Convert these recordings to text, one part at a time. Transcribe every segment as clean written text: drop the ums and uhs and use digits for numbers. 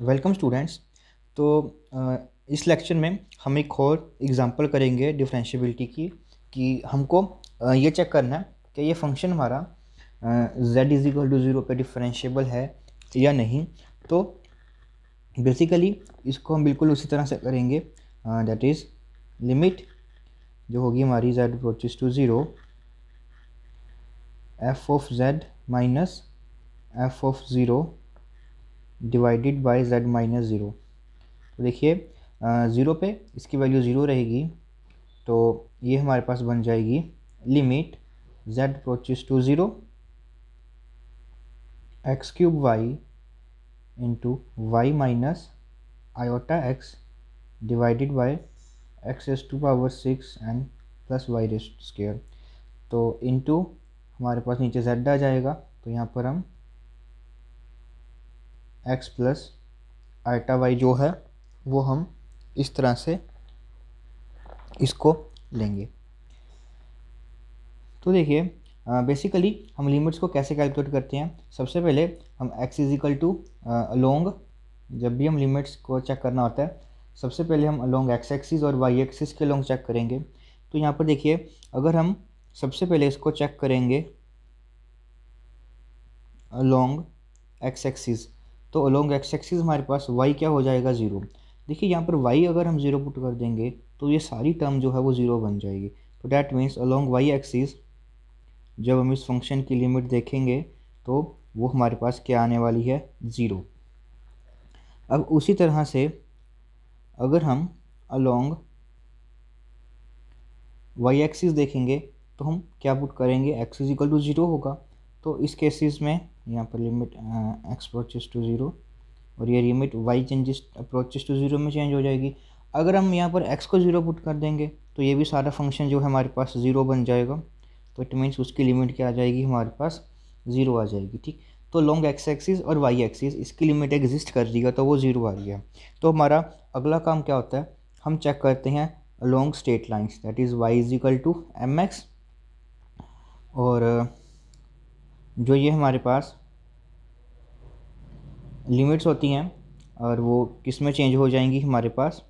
Welcome students. तो इस lecture में हम एक और एग्जांपल करेंगे डिफरेंशिएबिलिटी की कि हमको ये चेक करना है कि ये फंक्शन हमारा z इज इक्वल टू 0 पे डिफरेंशिएबल है या नहीं। तो बेसिकली इसको हम बिल्कुल उसी तरह से करेंगे, दैट इज़ लिमिट जो होगी हमारी z approaches to 0 f of z minus f of 0 divided by z minus 0। तो देखिए 0 पे इसकी वैल्यू 0 रहेगी, तो ये हमारे पास बन जाएगी limit z approaches to 0 X cube Y into Y minus iota X divided by X raise to power 6 and plus Y raise square. तो इंटू हमारे पास नीचे z आ जाएगा, तो यहाँ पर हम x प्लस आयोटा वाई जो है वो हम इस तरह से इसको लेंगे। तो देखिए बेसिकली हम लिमिट्स को कैसे कैलकुलेट करते हैं। सबसे पहले हम x is equal to along, जब भी हम लिमिट्स को चेक करना होता है सबसे पहले हम अलोंग x एक्सिस और y एक्सिस के अलोंग चेक करेंगे। तो यहाँ पर देखिए अगर हम सबसे पहले इसको चेक करेंगे अलोंग x एक्सिस, तो अलोंग x एक्सिस हमारे पास y क्या हो जाएगा 0। देखिए यहाँ पर y अगर हम 0 पुट कर देंगे तो ये सारी टर्म जो है वो 0 बन जाएगी। तो that means along y axis जब हम इस फंक्शन की लिमिट देखेंगे तो वो हमारे पास क्या आने वाली है 0। अब उसी तरह से अगर हम अलोंग y एक्सिस देखेंगे तो हम क्या पुट करेंगे, x इज इक्वल टू 0 होगा। तो इस केसेस में यहाँ पर लिमिट x अप्रोचेस टू 0 और ये limit y changes approaches to 0 में चेंज हो जाएगी। अगर हम यहाँ पर x को 0 पुट कर देंगे तो ये भी सारा फंक्शन जो है हमारे पास 0 बन जाएगा। तो इट मीन्स उसकी लिमिट क्या आ जाएगी, हमारे पास 0 आ जाएगी। ठीक, तो लॉन्ग एक्स एक्सिस और वाई एक्सिस इसकी लिमिट एग्जिस्ट कर रही है तो वो 0 आ रही है। तो हमारा अगला काम क्या होता है, हम चेक करते हैं long straight lines, that is y is equal to m x, और जो ये हमारे पास लिमिट्स होती हैं और वो किस में चेंज हो जाएंगी, हमारे पास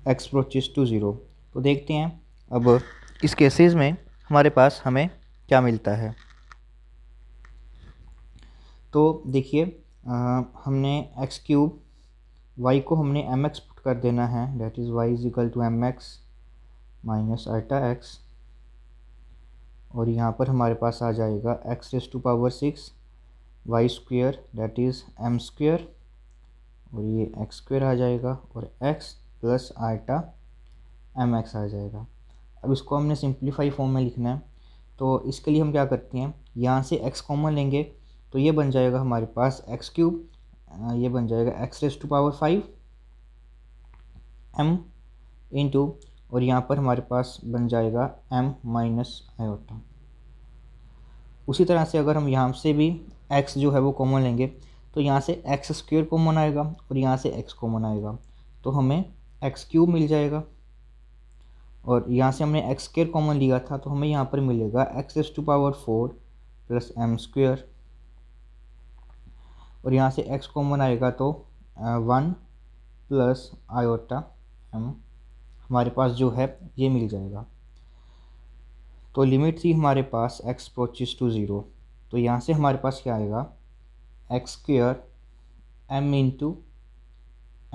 एक्स अप्रोचेस टू 0। तो देखते हैं अब इस केसेस में हमारे पास हमें क्या मिलता है। तो देखिए हमने एक्स क्यूब वाई को हमने एम एक्स पुट कर देना है, that is y is equal to m x minus iota x, और यहाँ पर हमारे पास आ जाएगा x raise to power 6 y square that is m square, और ये एक्स स्क्वेयर आ जाएगा और x plus iota m x आ जाएगा। अब इसको हमने सिंप्लीफाई फॉर्म में लिखना है, तो इसके लिए हम क्या करते हैं, यहाँ से x कॉमन लेंगे तो ये बन जाएगा हमारे पास एक्स क्यूब, ये बन जाएगा x raise to power 5 m into, और यहाँ पर हमारे पास बन जाएगा m माइनस आयोटा। उसी तरह से अगर हम यहाँ से भी x जो है वो कॉमन लेंगे तो यहाँ से एक्स स्क्वेयर कॉमन आएगा और यहाँ से x कॉमन आएगा, तो हमें एक्स क्यूब मिल जाएगा। और यहाँ से हमने एक्स स्क्वेयर कॉमन लिया था तो हमें यहाँ पर मिलेगा x raise to power 4 plus m square, और यहाँ से x कॉमन आएगा तो 1 प्लस आयोटा m हमारे पास जो है ये मिल जाएगा। तो लिमिट थी हमारे पास x अप्रोचेस टू 0, तो यहाँ से हमारे पास क्या आएगा x square m into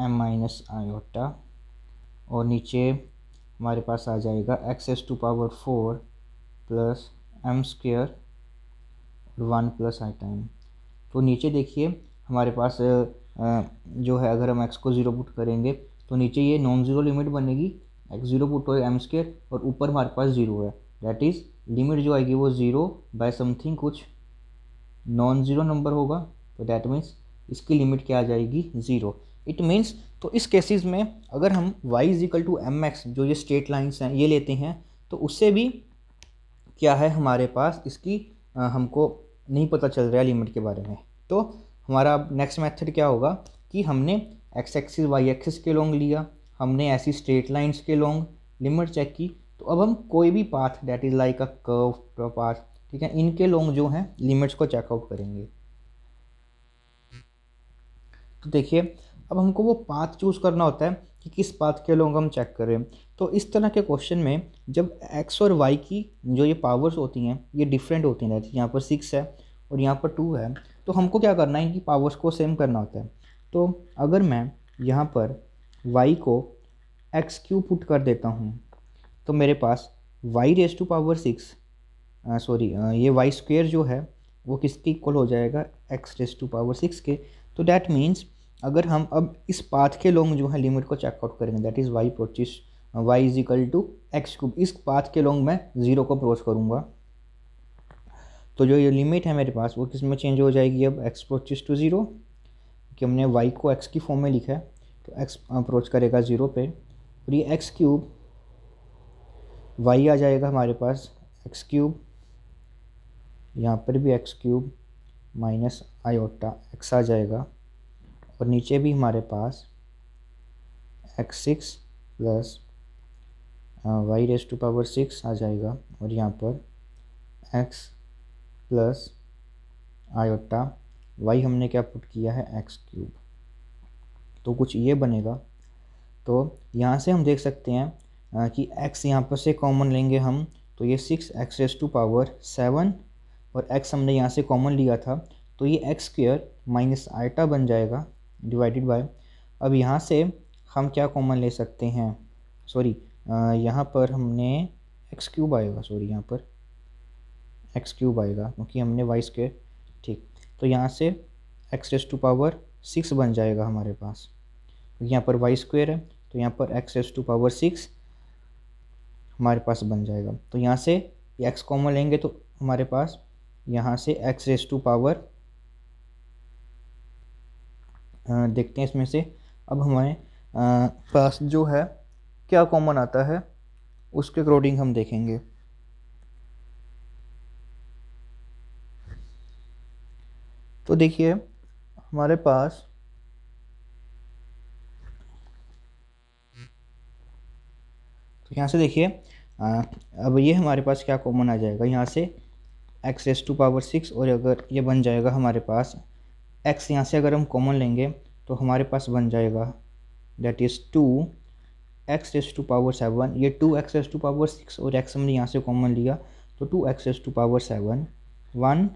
m minus iota, और नीचे हमारे पास आ जाएगा x raise to power 4 plus m square और 1 प्लस आयोटा m। तो नीचे देखिए हमारे पास जो है अगर हम x को 0 पुट करेंगे तो नीचे ये नॉन ज़ीरो लिमिट बनेगी, x 0 पुट हो एम स्क्वेयर और ऊपर हमारे पास 0 है, डैट इज़ लिमिट जो आएगी वो 0 बाय समथिंग कुछ नॉन ज़ीरो नंबर होगा, तो डैट मीन्स इसकी लिमिट क्या आ जाएगी 0। इट मीन्स तो इस केसेस में अगर हम y is equal to m x जो ये स्ट्रेट लाइन्स हैं ये लेते हैं तो उससे भी क्या है हमारे पास इसकी हमको नहीं पता चल रहा है लिमिट के बारे में। तो हमारा अब नेक्स्ट मेथड क्या होगा कि हमने एक्स एक्सिस वाई एक्सिस के लॉन्ग लिया, हमने ऐसी स्ट्रेट लाइंस के लॉन्ग लिमिट चेक की, तो अब हम कोई भी path that is like a curve path, ठीक है, इनके लॉन्ग जो हैं लिमिट्स को चेकआउट करेंगे। तो देखिए अब हमको वो पाथ चूज़ करना होता है कि किस पाथ के लोग हम चेक करें। तो इस तरह के क्वेश्चन में जब एक्स और वाई की जो ये पावर्स होती हैं ये डिफरेंट होती हैं, यहाँ पर 6 है और यहाँ पर 2 है, तो हमको क्या करना है, इनकी पावर्स को सेम करना होता है। तो अगर मैं यहाँ पर y को एक्स क्यूब पुट कर देता हूँ तो मेरे पास y raise to power 6 sorry ये वाई स्क्वेयर जो है वो किसके इक्वल हो जाएगा, एक्स रेज टू पावर 6 के। तो डैट मीन्स अगर हम अब इस पाथ के लॉन्ग जो है लिमिट को चेकआउट करेंगे, that is y approaches y is equal to x cube, इस पाथ के लॉन्ग मैं 0 को अप्रोच करूँगा। तो जो ये लिमिट है मेरे पास वो किस में चेंज हो जाएगी, अब एक्स अप्रोचेस टू 0, कि हमने वाई को एक्स की फॉर्म में लिखा है तो एक्स अप्रोच करेगा 0 पे, और ये एक्स क्यूब वाई आ जाएगा हमारे पास एक्स क्यूब, यहाँ पर भी X cube minus iota X आ जाएगा, और नीचे भी हमारे पास x6 plus Y raise to power 6 आ जाएगा, और यहाँ पर x प्लस आयोटा y हमने क्या पुट किया है, एक्स क्यूब। तो कुछ ये बनेगा। तो यहाँ से हम देख सकते हैं कि x यहाँ पर से कॉमन लेंगे हम, तो ये 6x रेज टू पावर 7 और x हमने यहाँ से कॉमन लिया था तो ये एक्स स्क्वायर माइनस आयटा बन जाएगा डिवाइडेड बाय, अब यहाँ से हम क्या कॉमन ले सकते हैं, सॉरी यहाँ पर हमने एक्स क्यूब आएगा, सॉरी यहाँ पर एक्स क्यूब आएगा क्योंकि हमने वाई स्क्वायर, ठीक। तो यहाँ से एक्स रेज टू पावर 6 बन जाएगा हमारे पास, यहाँ पर वाई स्क्वायर है तो यहाँ पर एक्स रेज टू पावर 6 हमारे पास बन जाएगा। तो यहाँ से एक्स कॉमन लेंगे तो हमारे पास यहाँ से एक्स रेज टू पावर देखते हैं इसमें से अब हमारे पास जो है क्या कॉमन आता है उसके अकॉर्डिंग हम देखेंगे। तो देखिए हमारे पास तो यहाँ से देखिए अब ये हमारे पास क्या कॉमन आ जाएगा, यहाँ से एक्स रेज टू पावर 6, और अगर ये बन जाएगा हमारे पास x, यहाँ से अगर हम कॉमन लेंगे तो हमारे पास बन जाएगा that is 2x raise to power 7, ये 2x रेज टू पावर 6 और x हमने यहाँ से कॉमन लिया तो 2x raise to power 7 1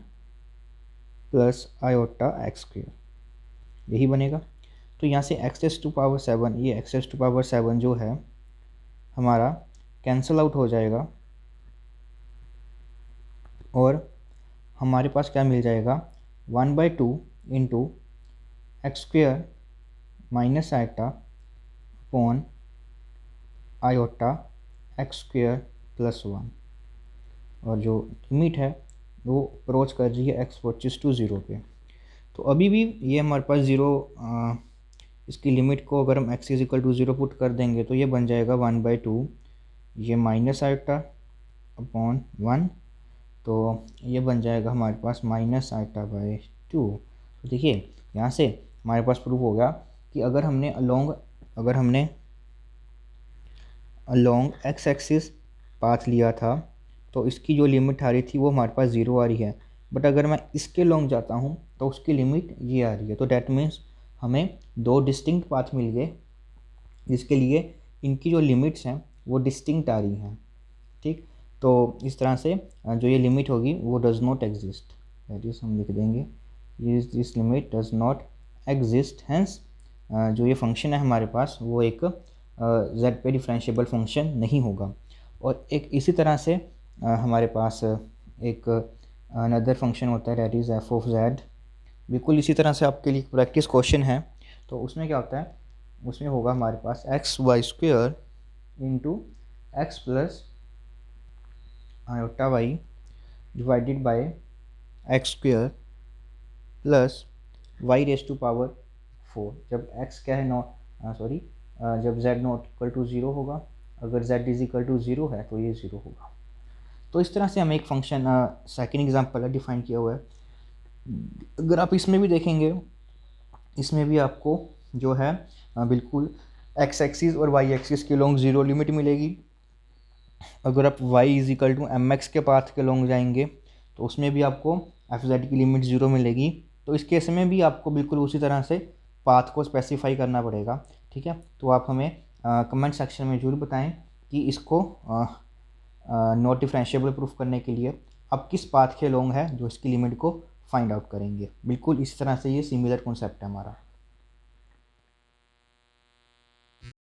plus iota x square, यही बनेगा। तो यहाँ से x रेज टू पावर 7, ये x रेज टू पावर 7 जो है हमारा कैंसल आउट हो जाएगा और हमारे पास क्या मिल जाएगा 1/2 into x square minus eta upon iota x square plus 1, और जो लिमिट है वो अप्रोच कर रही है एक्स अप्रोचेस टू 0 पे। तो अभी भी ये हमारे पास 0, इसकी लिमिट को अगर हम x is equal to 0 put कर देंगे तो ये बन जाएगा 1/2, ये माइनस आयटा अपॉन 1, तो ये बन जाएगा हमारे पास माइनस आयटा बाई 2। तो देखिए यहाँ से हमारे पास प्रूफ हो गया कि अगर हमने अलोंग एक्स एक्सिस पाथ लिया था तो इसकी जो लिमिट आ रही थी वो हमारे पास 0 आ रही है, बट अगर मैं इसके लॉन्ग जाता हूँ तो उसकी लिमिट ये आ रही है। तो डैट मीन्स हमें 2 डिस्टिंक्ट पाथ मिल गए जिसके लिए इनकी जो लिमिट्स हैं वो डिस्टिंक्ट आ रही हैं, ठीक। तो इस तरह से जो ये लिमिट होगी वो does not exist, that is हम लिख देंगे ये this limit does not exist, hence जो ये फंक्शन है हमारे पास वो एक z पे डिफरेंशिएबल फंक्शन नहीं होगा। और एक इसी तरह से हमारे पास एक अनदर फंक्शन होता है that is f of z, बिल्कुल इसी तरह से आपके लिए प्रैक्टिस क्वेश्चन है। तो उसमें क्या होता है, उसमें होगा हमारे पास X Y square into X plus iota Y divided by X square plus Y raise to power 4, जब x क्या है जब z नॉट इक्वल टू 0 होगा, अगर z इज इक्वल टू 0 है तो ये 0 होगा। तो इस तरह से हमें एक फंक्शन सेकेंड एग्जाम्पल है डिफाइन किया हुआ है। अगर आप इसमें भी देखेंगे, इसमें भी आपको जो है बिल्कुल x एक्सिस और y एक्सिस के लॉन्ग 0 लिमिट मिलेगी। अगर आप y is equal to mx के पाथ के लॉन्ग जाएंगे तो उसमें भी आपको f z की लिमिट 0 मिलेगी। तो इस केस में भी आपको बिल्कुल उसी तरह से पाथ को स्पेसिफाई करना पड़ेगा, ठीक है। तो आप हमें कमेंट सेक्शन में ज़रूर बताएं कि इसको नॉट डिफरेंशिएबल प्रूफ करने के लिए आप किस पाथ के लॉन्ग है जो इसकी लिमिट को फाइंड आउट करेंगे। बिल्कुल इस तरह से ये सिमिलर कॉन्सेप्ट है हमारा।